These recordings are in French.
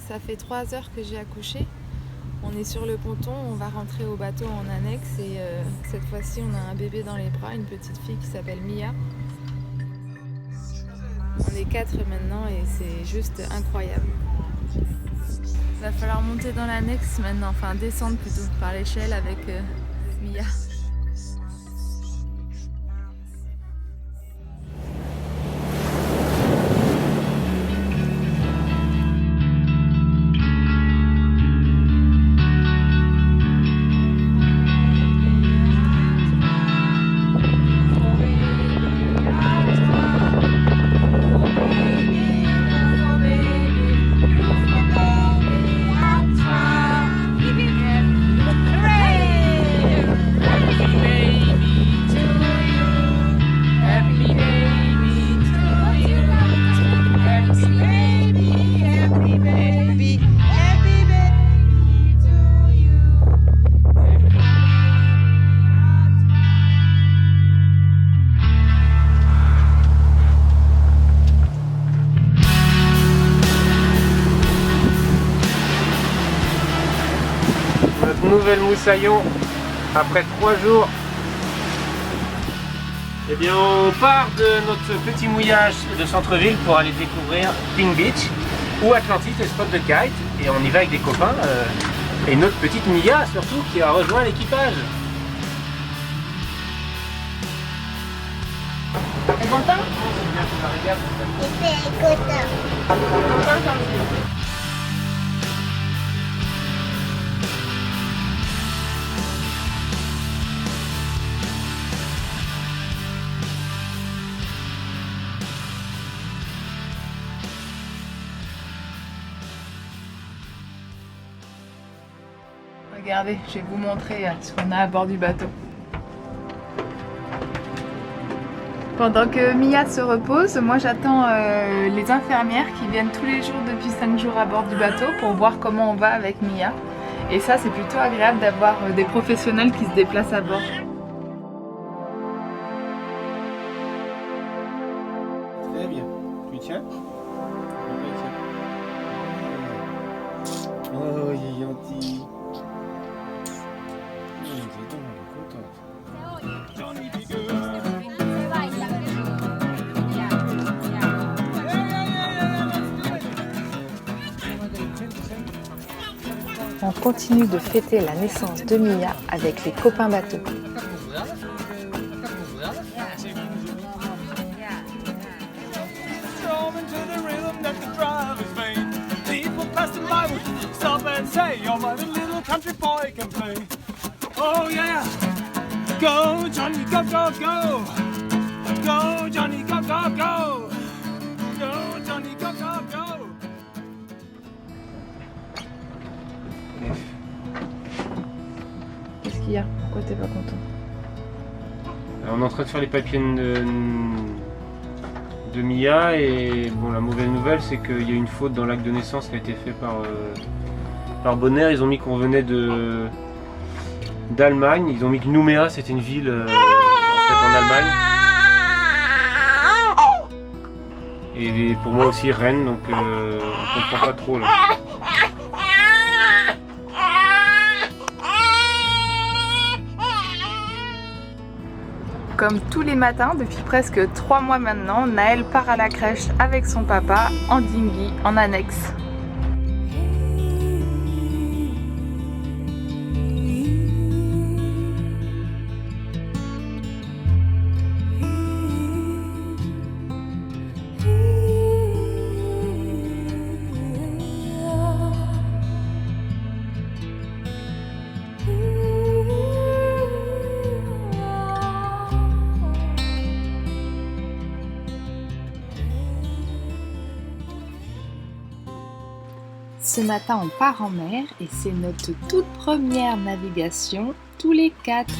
Ça fait 3 heures que j'ai accouché. On est sur le ponton, on va rentrer au bateau en annexe et cette fois-ci on a un bébé dans les bras, une petite fille qui s'appelle Mia. On est 4 maintenant et c'est juste incroyable. Il va falloir monter dans l'annexe maintenant, enfin descendre plutôt par l'échelle avec Mia. Nouvelle Moussaillon après 3 jours. Eh bien on part de notre petit mouillage de centre-ville pour aller découvrir Pink Beach ou Atlantis, le spot de kite, et on y va avec des copains et notre petite Mia surtout qui a rejoint l'équipage. T'es content? Regardez, je vais vous montrer ce qu'on a à bord du bateau. Pendant que Mia se repose, moi j'attends les infirmières qui viennent tous les jours depuis 5 jours à bord du bateau pour voir comment on va avec Mia. Et ça c'est plutôt agréable d'avoir des professionnels qui se déplacent à bord. Très bien. Tu tiens? Oh, il est gentil. On continue de fêter la naissance de Mia avec les copains bateaux. Oh yeah, go Johnny, go go go, go Johnny, go go go, go Johnny, go go go. Qu'est-ce qu'il y a? Pourquoi t'es pas content? On est en train de faire les papiers de Mia et bon, la mauvaise nouvelle c'est qu'il y a une faute dans l'acte de naissance qui a été fait par Bonner. Ils ont mis qu'on venait d'Allemagne, ils ont mis que Nouméa c'était une ville en fait en Allemagne. Et pour moi aussi Rennes, donc on comprend pas trop là. Comme tous les matins, depuis presque 3 mois maintenant, Naël part à la crèche avec son papa en dinghy, en annexe. Ce matin, on part en mer et c'est notre toute première navigation, tous les 4.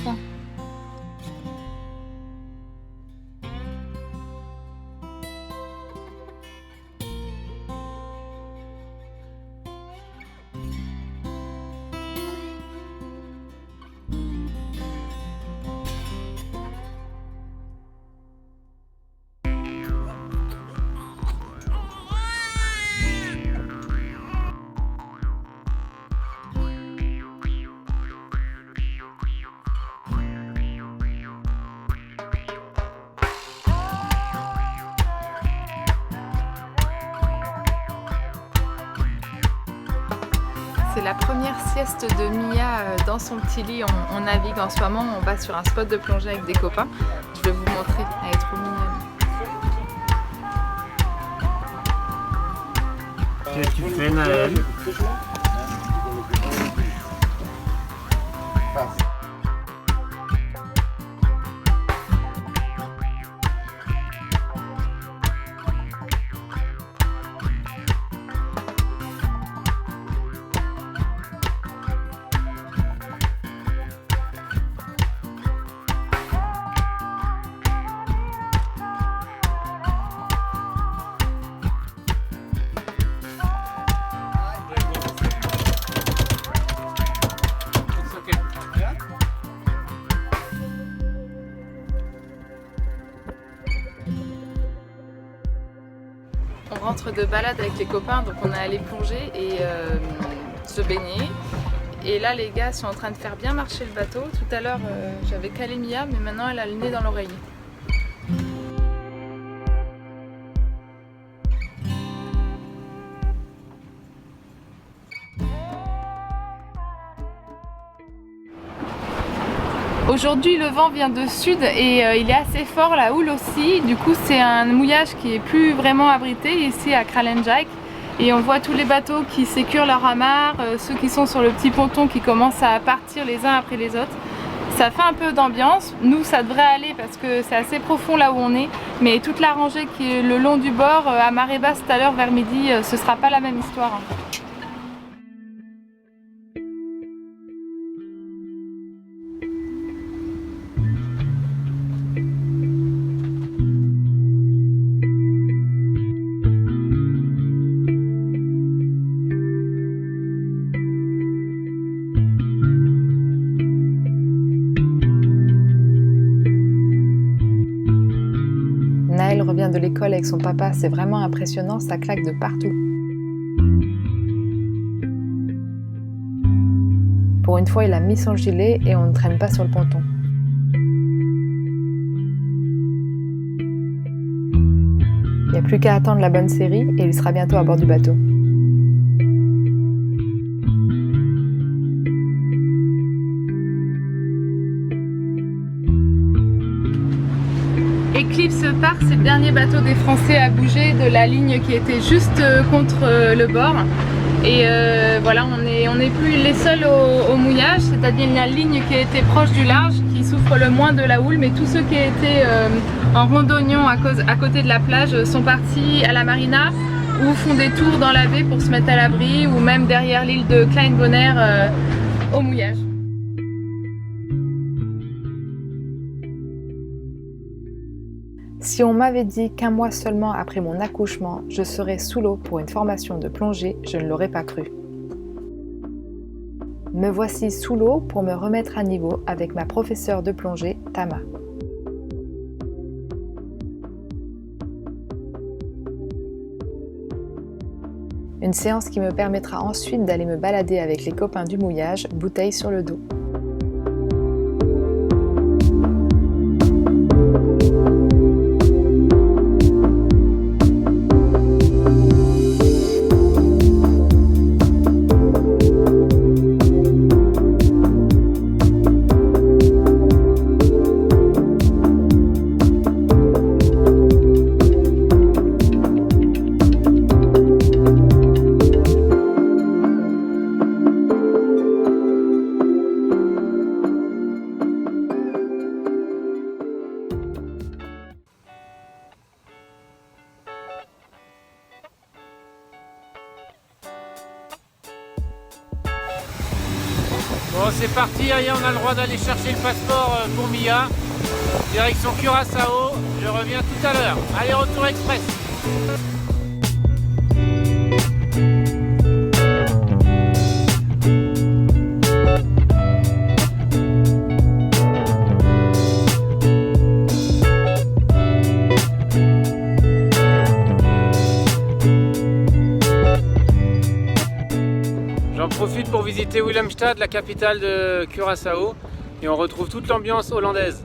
C'est la première sieste de Mia dans son petit lit. On navigue en ce moment, on va sur un spot de plongée avec des copains. Je vais vous montrer, elle est trop mignonne. Qu'est-ce que tu fais, Naël? On rentre de balade avec les copains, donc on est allé plonger et se baigner. Et là les gars sont en train de faire bien marcher le bateau. Tout à l'heure j'avais calé Mia, mais maintenant elle a le nez dans l'oreiller. Aujourd'hui le vent vient de sud et il est assez fort, la houle aussi. Du coup c'est un mouillage qui est plus vraiment abrité ici à Kralendijk. Et on voit tous les bateaux qui sécurent leur amarre, ceux qui sont sur le petit ponton qui commencent à partir les uns après les autres. Ça fait un peu d'ambiance. Nous ça devrait aller parce que c'est assez profond là où on est. Mais toute la rangée qui est le long du bord, à marée basse tout à l'heure vers midi, ce sera pas la même histoire. Naël revient de l'école avec son papa, c'est vraiment impressionnant, ça claque de partout. Pour une fois, il a mis son gilet et on ne traîne pas sur le ponton. Il n'y a plus qu'à attendre la bonne série et il sera bientôt à bord du bateau. Eclipse Park, c'est le dernier bateau des Français à bouger de la ligne qui était juste contre le bord. Et voilà, on n'est plus les seuls au mouillage, c'est-à-dire la ligne qui était proche du large, qui souffre le moins de la houle, mais tous ceux qui étaient en randonnion à côté de la plage sont partis à la marina ou font des tours dans la baie pour se mettre à l'abri, ou même derrière l'île de Klein Bonaire au mouillage. Si on m'avait dit qu'un mois seulement après mon accouchement, je serais sous l'eau pour une formation de plongée, je ne l'aurais pas cru. Me voici sous l'eau pour me remettre à niveau avec ma professeure de plongée, Tama. Une séance qui me permettra ensuite d'aller me balader avec les copains du mouillage, bouteille sur le dos. Bon, c'est parti, allez, on a le droit d'aller chercher le passeport pour Mia. Direction Curaçao, je reviens tout à l'heure. Allez, retour express. J'en profite pour visiter Willemstad, la capitale de Curaçao, et on retrouve toute l'ambiance hollandaise.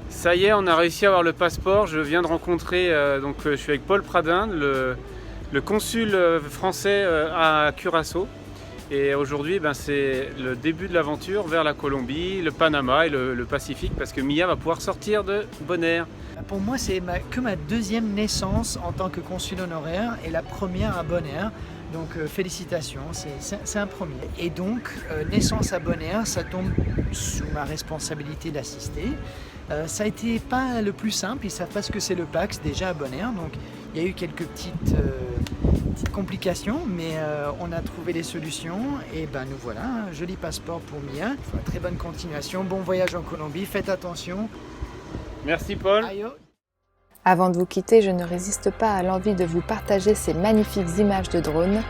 Ça y est, on a réussi à avoir le passeport. Je viens de rencontrer, je suis avec Paul Pradin, le consul français à Curaçao. Et aujourd'hui, c'est le début de l'aventure vers la Colombie, le Panama et le Pacifique, parce que Mia va pouvoir sortir de Bonaire. Pour moi, c'est que ma deuxième naissance en tant que consul honoraire et la première à Bonaire. Donc félicitations, c'est un premier. Et donc, naissance à Bonaire, ça tombe sous ma responsabilité d'assister. Ça a été pas le plus simple, ils savent pas ce que c'est le PAX déjà à Bonaire, donc il y a eu quelques petites complications, mais on a trouvé des solutions et nous voilà, un joli passeport pour Mia. Très bonne continuation, bon voyage en Colombie, faites attention. Merci Paul. Aïe. Avant de vous quitter, je ne résiste pas à l'envie de vous partager ces magnifiques images de drone.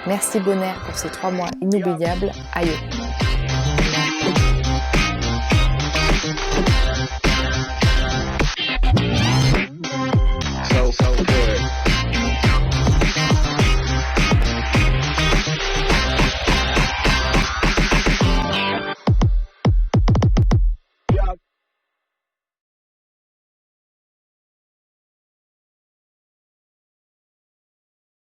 Merci Bonaire pour ces 3 mois inoubliables. Aïe.